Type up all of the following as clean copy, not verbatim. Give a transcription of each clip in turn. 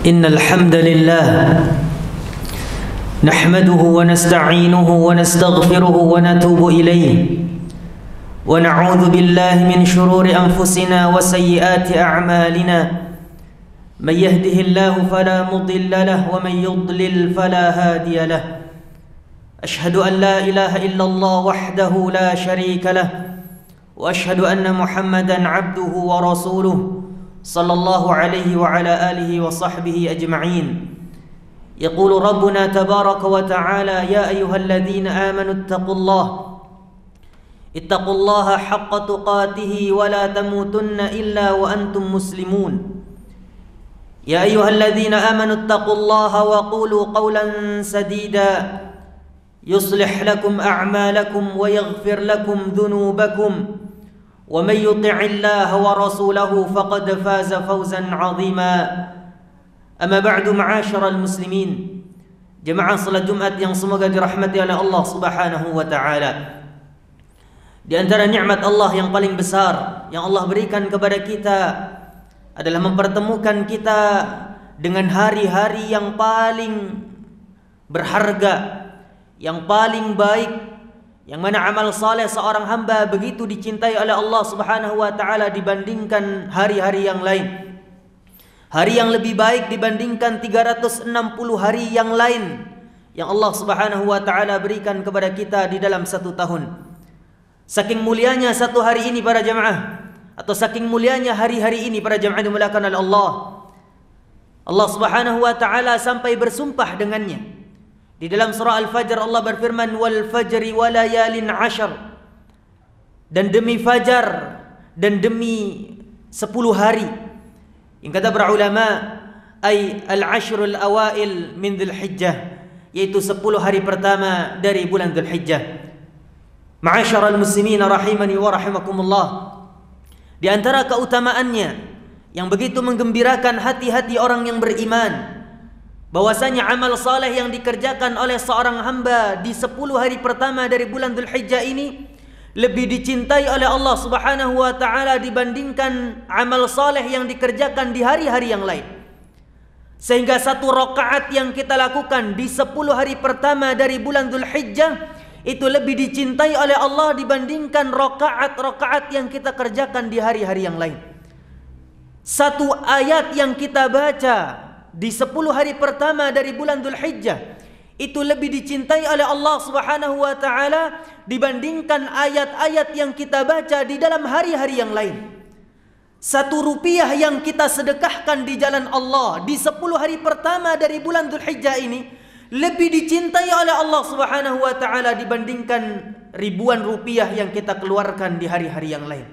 إن الحمد لله نحمده ونستعينه ونستغفره ونتوب إليه ونعوذ بالله من شرور أنفسنا وسيئات أعمالنا من يهده الله فلا مضل له ومن يضلل فلا هادي له أشهد أن لا إله إلا الله وحده لا شريك له وأشهد أن محمدا عبده ورسوله صلى الله عليه وعلى آله وصحبه أجمعين. يقول ربنا تبارك وتعالى: يا أيها الذين آمنوا اتقوا الله حق تقاته ولا تموتن إلا وأنتم مسلمون. يا أيها الذين آمنوا اتقوا الله وقولوا قولا سديدا يصلح لكم أعمالكم ويغفر لكم ذنوبكم ومن يطع الله ورسوله فقد فاز فوزا عظيما. أما بعد معاشر المسلمين, jemaah salat Jumat yang semoga dirahmati oleh Allah Subhanahu wa taala. Di antara nikmat Allah yang paling besar yang Allah berikan kepada kita adalah mempertemukan kita dengan hari-hari yang paling berharga, yang paling baik, yang mana amal saleh seorang hamba begitu dicintai oleh Allah Subhanahu wa taala dibandingkan hari-hari yang lain. Hari yang lebih baik dibandingkan 360 hari yang lain yang Allah Subhanahu wa taala berikan kepada kita di dalam satu tahun. Saking mulianya satu hari ini para jemaah, atau saking mulianya hari-hari ini para jemaah dimuliakan oleh Allah. Allah Subhanahu wa taala sampai bersumpah dengannya. Di dalam surah Al-Fajr Allah berfirman, wal fajri wa layalin ashar, dan demi fajar dan demi 10 hari. Yang kata para ulama, ay al-ashrul awail min Dzulhijjah, yaitu 10 hari pertama dari bulan Dzulhijjah. Ma'asyiral muslimin rahimani wa rahimakumullah, di antara keutamaannya yang begitu menggembirakan hati-hati orang yang beriman, bahwasanya amal saleh yang dikerjakan oleh seorang hamba di 10 hari pertama dari bulan Dzulhijjah ini lebih dicintai oleh Allah Subhanahu wa taala dibandingkan amal saleh yang dikerjakan di hari-hari yang lain. Sehingga satu rakaat yang kita lakukan di 10 hari pertama dari bulan Dzulhijjah itu lebih dicintai oleh Allah dibandingkan rakaat-rakaat yang kita kerjakan di hari-hari yang lain. Satu ayat yang kita baca di 10 hari pertama dari bulan Dzulhijjah itu lebih dicintai oleh Allah Subhanahu wa taala dibandingkan ayat-ayat yang kita baca di dalam hari-hari yang lain. Satu rupiah yang kita sedekahkan di jalan Allah di 10 hari pertama dari bulan Dzulhijjah ini lebih dicintai oleh Allah Subhanahu wa taala dibandingkan ribuan rupiah yang kita keluarkan di hari-hari yang lain.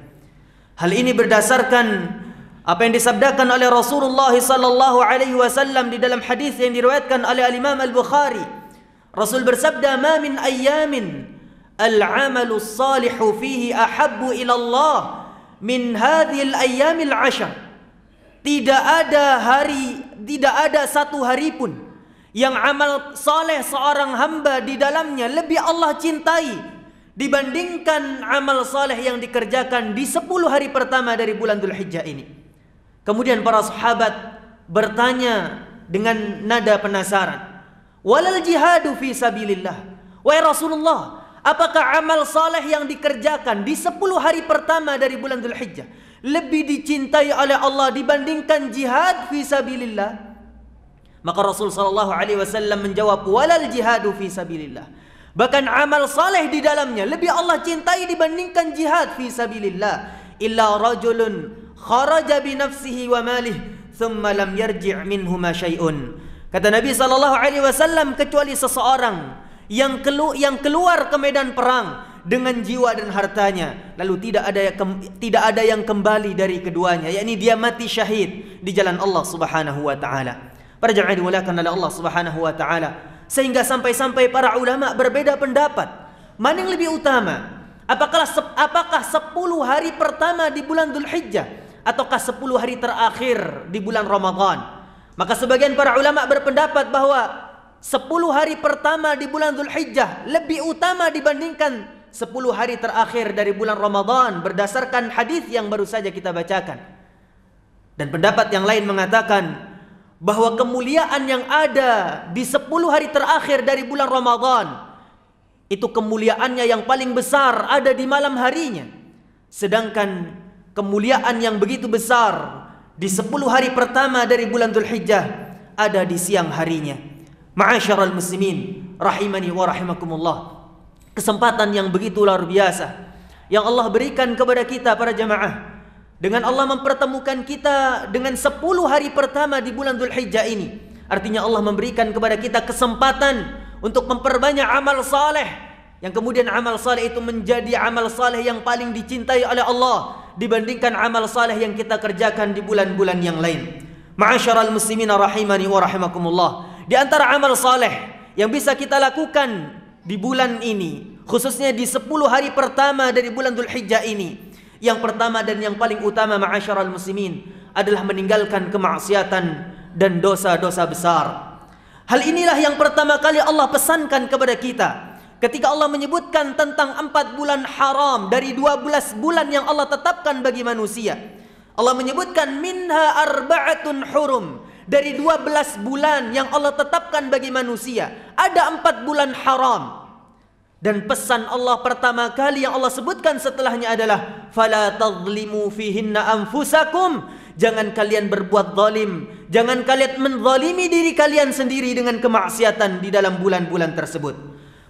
Hal ini berdasarkan apa yang disabdakan oleh Rasulullah sallallahu alaihi wasallam di dalam hadis yang diriwayatkan oleh Imam Al-Bukhari. Rasul bersabda, "Ma min ayyamin al-'amalu as-salihu fihi ahabbu ila Allah min hadhihi al-ayyamil 'ashr." Tidak ada satu hari pun yang amal saleh seorang hamba di dalamnya lebih Allah cintai dibandingkan amal saleh yang dikerjakan di 10 hari pertama dari bulan Dzulhijjah ini. Kemudian para sahabat bertanya dengan nada penasaran, walal jihadu fi sabilillah, wahai Rasulullah, apakah amal saleh yang dikerjakan di 10 hari pertama dari bulan Dzulhijjah lebih dicintai oleh Allah dibandingkan jihad fi sabilillah? Maka Rasul sallallahu alaihi wasallam menjawab, walal jihadu fi sabilillah, bahkan amal saleh di dalamnya lebih Allah cintai dibandingkan jihad fi sabilillah. Illa rajulun kharaja bi nafsihi wa malih thumma lam yarji' minhu ma syai'un. Kata Nabi sallallahu alaihi wasallam, kecuali seseorang yang keluar ke medan perang dengan jiwa dan hartanya lalu tidak ada yang kembali dari keduanya, yakni dia mati syahid di jalan Allah Subhanahu wa taala. Para jemaah dimuliakan oleh Allah Subhanahu wa taala, sehingga sampai-sampai para ulama berbeda pendapat mana yang lebih utama, apakah 10 hari pertama di bulan Dzulhijjah ataukah 10 hari terakhir di bulan Ramadan. Maka sebagian para ulama berpendapat bahwa 10 hari pertama di bulan Dzulhijjah lebih utama dibandingkan 10 hari terakhir dari bulan Ramadan berdasarkan hadis yang baru saja kita bacakan. Dan pendapat yang lain mengatakan bahwa kemuliaan yang ada di 10 hari terakhir dari bulan Ramadan itu kemuliaannya yang paling besar ada di malam harinya. Sedangkan kemuliaan yang begitu besar di 10 hari pertama dari bulan Dzulhijjah ada di siang harinya. Ma'asyiral muslimin rahimani wa rahimakumullah. Kesempatan yang begitu luar biasa yang Allah berikan kepada kita para jamaah, dengan Allah mempertemukan kita dengan 10 hari pertama di bulan Dzulhijjah ini. Artinya Allah memberikan kepada kita kesempatan untuk memperbanyak amal saleh, yang kemudian amal saleh itu menjadi amal saleh yang paling dicintai oleh Allah dibandingkan amal saleh yang kita kerjakan di bulan-bulan yang lain. Ma'asyiral muslimin rahimani wa rahimakumullah. Di antara amal saleh yang bisa kita lakukan di bulan ini, khususnya di 10 hari pertama dari bulan Dzulhijjah ini, yang pertama dan yang paling utama ma'asyiral muslimin adalah meninggalkan kemaksiatan dan dosa-dosa besar. Hal inilah yang pertama kali Allah pesankan kepada kita ketika Allah menyebutkan tentang 4 bulan haram dari 12 bulan yang Allah tetapkan bagi manusia. Allah menyebutkan minha arba'atun hurum, dari 12 bulan yang Allah tetapkan bagi manusia ada 4 bulan haram. Dan pesan Allah pertama kali yang Allah sebutkan setelahnya adalah fala tadhlimu fihinna anfusakum, jangan kalian berbuat zalim, jangan kalian menzalimi diri kalian sendiri dengan kemaksiatan di dalam bulan-bulan tersebut.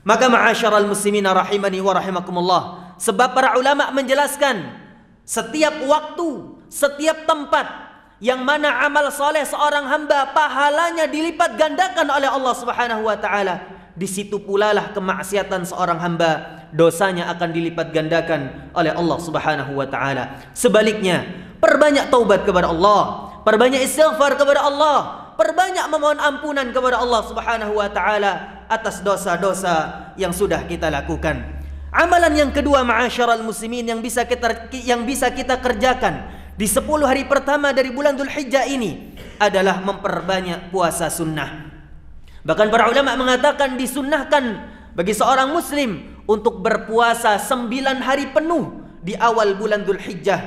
Maka ma'asyiral muslimin rahimani wa rahimakumullah, sebab para ulama menjelaskan setiap waktu, setiap tempat yang mana amal saleh seorang hamba pahalanya dilipat gandakan oleh Allah Subhanahu wa taala, di situ pula lah kemaksiatan seorang hamba dosanya akan dilipat gandakan oleh Allah Subhanahu wa taala. Sebaliknya, perbanyak taubat kepada Allah, perbanyak istighfar kepada Allah, perbanyak memohon ampunan kepada Allah Subhanahu wa taala atas dosa-dosa yang sudah kita lakukan. Amalan yang kedua ma'asyiral muslimin yang bisa kita kerjakan di 10 hari pertama dari bulan Dzulhijjah ini adalah memperbanyak puasa sunnah. Bahkan para ulama mengatakan disunnahkan bagi seorang muslim untuk berpuasa 9 hari penuh di awal bulan Dzulhijjah.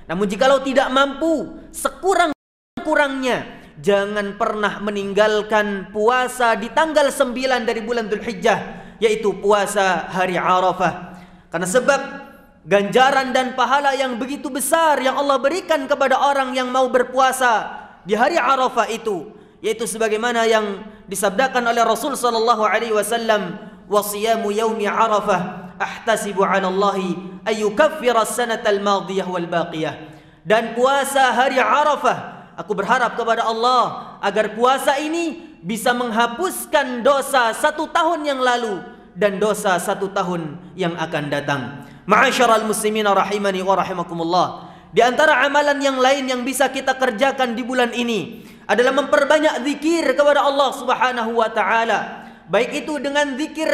Namun jikalau tidak mampu, sekurang-kurangnya jangan pernah meninggalkan puasa di tanggal 9 dari bulan Dzulhijjah, yaitu puasa hari Arafah. Karena sebab ganjaran dan pahala yang begitu besar yang Allah berikan kepada orang yang mau berpuasa di hari Arafah itu, yaitu sebagaimana yang disabdakan oleh Rasul sallallahu alaihi wasallam, wa siyamu yaumi Arafah ahtasibu 'ala Allahi ay yukaffira as-sanata al-madiyah wal baqiyah. Dan puasa hari Arafah, aku berharap kepada Allah agar puasa ini bisa menghapuskan dosa 1 tahun yang lalu dan dosa 1 tahun yang akan datang. Ma'asyiral muslimin rahimani wa rahimakumullah. Di antara amalan yang lain yang bisa kita kerjakan di bulan ini adalah memperbanyak zikir kepada Allah Subhanahu wa taala. Baik itu dengan zikir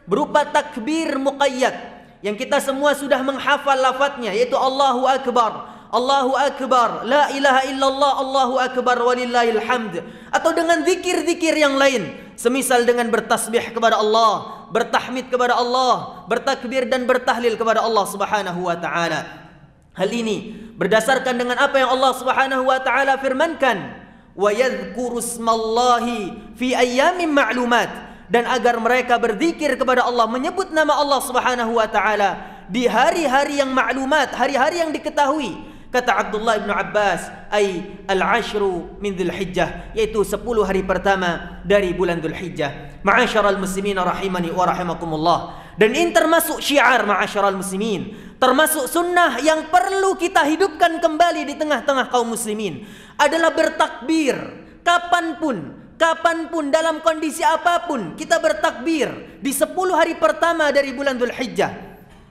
berupa takbir muqayyad yang kita semua sudah menghafal lafadznya, yaitu Allahu Akbar, Allahu Akbar, la ilaha illallah, Allahu Akbar walillahil hamd. Atau dengan zikir-zikir yang lain, semisal dengan bertasbih kepada Allah, bertahmid kepada Allah, bertakbir dan bertahlil kepada Allah Subhanahu wa taala. Hal ini berdasarkan dengan apa yang Allah Subhanahu wa taala firmankan, wa yadhkuru ismallahi fi ayyamin ma'lumat, dan agar mereka berzikir kepada Allah, menyebut nama Allah Subhanahu wa taala di hari-hari yang maklumat, hari-hari yang diketahui. Kata Abdullah bin Abbas, ay al-ashru min Dzulhijjah, yaitu 10 hari pertama dari bulan Dzulhijjah. Ma'asyiral muslimin rahimani wa rahimakumullah. Dan ini termasuk syiar ma'asyiral muslimin, termasuk sunnah yang perlu kita hidupkan kembali di tengah-tengah kaum muslimin, adalah bertakbir kapanpun dalam kondisi apapun. Kita bertakbir di 10 hari pertama dari bulan Dzulhijjah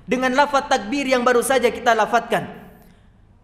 dengan lafaz takbir yang baru saja kita lafadzkan.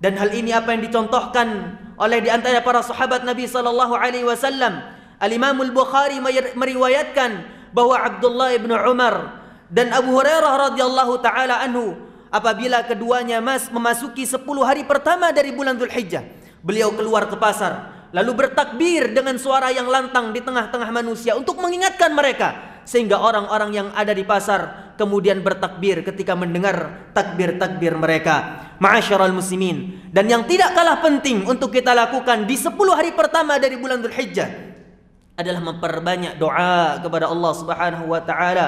Dan hal ini apa yang dicontohkan oleh di antara para sahabat Nabi sallallahu alaihi wasallam. Al-Imam Al-Bukhari meriwayatkan bahwa Abdullah bin Umar dan Abu Hurairah radhiyallahu taala anhu, apabila keduanya memasuki 10 hari pertama dari bulan Dzulhijjah, beliau keluar ke pasar lalu bertakbir dengan suara yang lantang di tengah-tengah manusia untuk mengingatkan mereka, sehingga orang-orang yang ada di pasar kemudian bertakbir ketika mendengar takbir-takbir mereka. Ma'asyiral muslimin, dan yang tidak kalah penting untuk kita lakukan di 10 hari pertama dari bulan Dzulhijjah adalah memperbanyak doa kepada Allah Subhanahu wa taala.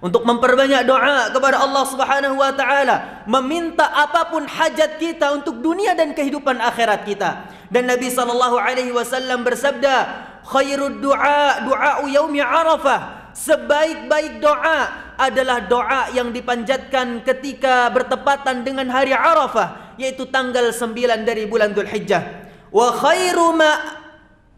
Untuk memperbanyak doa kepada Allah Subhanahu wa taala, meminta apapun hajat kita untuk dunia dan kehidupan akhirat kita. Dan Nabi sallallahu alaihi wasallam bersabda, khairud du'a du'a'u yaumi Arafah. Sebaik-baik doa adalah doa yang dipanjatkan ketika bertepatan dengan hari Arafah, yaitu tanggal 9 dari bulan Dzulhijjah. Wa khairu ma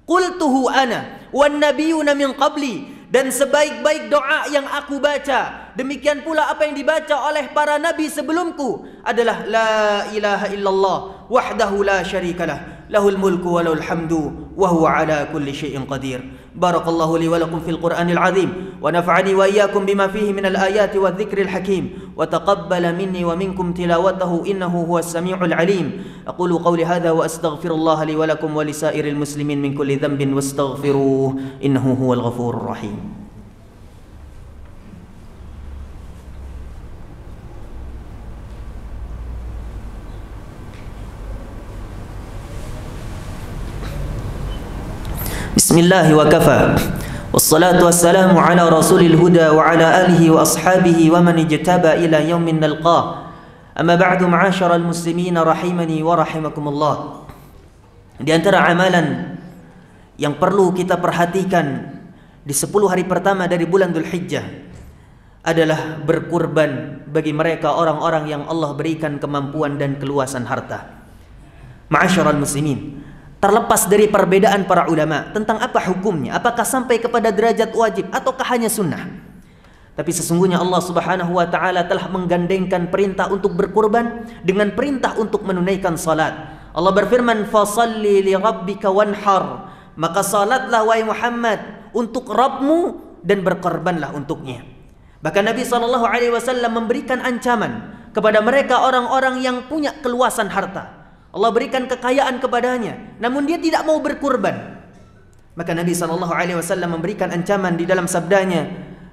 qultuhu ana wan nabiyuna min qabli, dan sebaik-baik doa yang aku baca, demikian pula apa yang dibaca oleh para nabi sebelumku, adalah la ilaha illallah wahdahu la syarikalah lahul mulku wa lahul hamdu wa huwa ala kulli syai'in qadir. Barakallahu li wa lakum fil Qur'anil azim wa nafa'ani wa iyyakum bima fihi minal ayati wadh-dhikril hakim wa taqabbala minni wa minkum tilawatahu innahu huwas samiul alim. Aqulu qawli hadha wa astaghfirullaha li wa lakum wa lisairil muslimin min kulli dhanbin wastaghfiruhu innahu huwal ghafurur rahim. Bismillah wa kafa, wassalatu wassalamu ala rasulil huda wa ala alihi wa ashabihi wa man ijtaba ila yaumin nalqah. Amma ba'du, ma'asyiral muslimin rahimani wa rahimakumullah. Di antara amalan yang perlu kita perhatikan di 10 hari pertama dari bulan Dzulhijjah adalah berkurban bagi mereka orang-orang yang Allah berikan kemampuan dan keluasan harta. Ma'asyiral muslimin, terlepas dari perbedaan para ulama tentang apa hukumnya, apakah sampai kepada derajat wajib ataukah hanya sunnah, tapi sesungguhnya Allah Subhanahu wa taala telah menggandengkan perintah untuk berkurban dengan perintah untuk menunaikan salat. Allah berfirman, "Fashalli li rabbika wanhar." Maka salatlah wahai Muhammad untuk Rabbmu dan berkorbanlah untuknya. Bahkan Nabi SAW memberikan ancaman kepada mereka orang-orang yang punya keluasan harta. Allah berikan kekayaan kepadanya, namun dia tidak mau berkurban. Maka Nabi SAW memberikan ancaman di dalam sabdanya,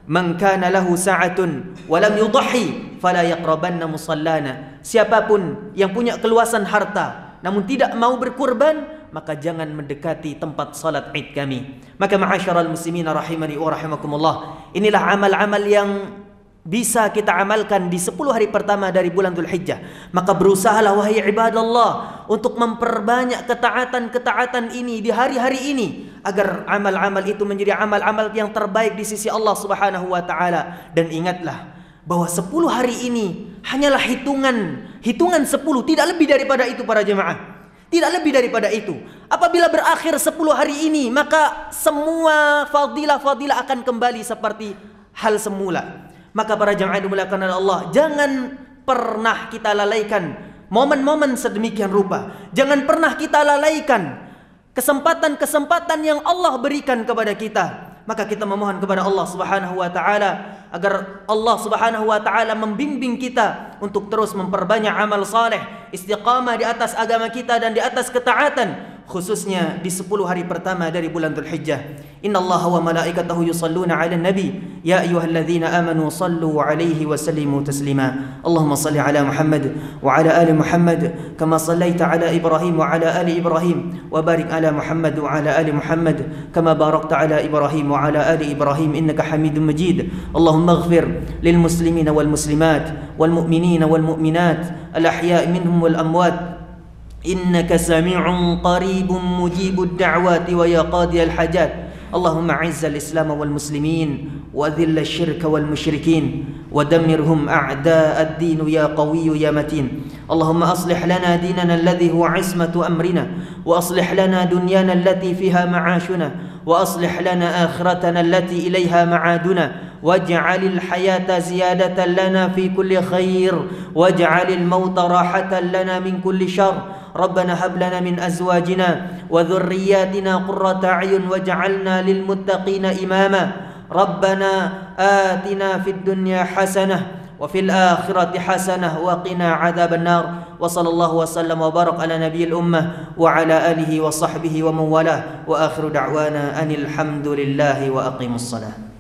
"Man kana lahu sa'atun wa lam yudhi fala yaqrabanna musallana." Siapapun yang punya keluasan harta namun tidak mau berkurban, maka jangan mendekati tempat salat Id kami. Maka ma'asyiral muslimin rahimani wa rahimakumullah, inilah amal-amal yang bisa kita amalkan di 10 hari pertama dari bulan Dzulhijjah. Maka berusahalah wahai ibadallah untuk memperbanyak ketaatan-ketaatan ini di hari-hari ini, agar amal-amal itu menjadi amal-amal yang terbaik di sisi Allah Subhanahu wa taala. Dan ingatlah bahwa 10 hari ini hanyalah hitungan 10, tidak lebih daripada itu para jemaah. Tidak lebih daripada itu. Apabila berakhir 10 hari ini, maka semua fadilah-fadilah akan kembali seperti hal semula. Maka para jemaah dimuliakan oleh Allah, jangan pernah kita lalaikan momen-momen sedemikian rupa. Jangan pernah kita lalaikan kesempatan-kesempatan yang Allah berikan kepada kita. Maka kita memohon kepada Allah Subhanahu wa taala agar Allah Subhanahu wa taala membimbing kita untuk terus memperbanyak amal saleh, istiqamah di atas agama kita dan di atas ketaatan, khususnya di 10 hari pertama dari bulan Dzulhijjah. Innallaha wa malaikatahu yusalluna 'alan nabi ya ayyuhalladzina amanu sallu 'alaihi wa sallimu taslima. Allahumma shalli 'ala Muhammad wa 'ala ali Muhammad kama shallaita 'ala Ibrahim wa 'ala ali Ibrahim wa barik 'ala Muhammad wa 'ala ali Muhammad kama barakta 'ala Ibrahim wa 'ala ali Ibrahim innaka Hamidum Majid. Allahumma ighfir lil muslimina wal muslimat wal mu'minina wal mu'minat al ahya'i minhum wal amwat innaka sami'un qaribun mujibud da'wati wa ya qadiyal hajat. اللهم أعز الإسلام والمسلمين وأذل الشرك والمشركين ودمرهم أعداء الدين يا قوي يا متين. اللهم أصلح لنا ديننا الذي هو عصمة أمرنا وأصلح لنا دنيانا التي فيها معاشنا وأصلح لنا آخرتنا التي إليها معادنا واجعل الحياة زيادة لنا في كل خير واجعل الموت راحة لنا من كل شر. ربنا هب لنا من أزواجنا وذرياتنا قرة أعين واجعلنا للمتقين إماما. ربنا آتنا في الدنيا حسنة وفي الآخرة حسنة وقنا عذاب النار. وصلى الله وسلم وبارك على نبي الأمة وعلى آله وصحبه ومن والاه وآخر دعوانا أن الحمد لله وأقيموا الصلاة.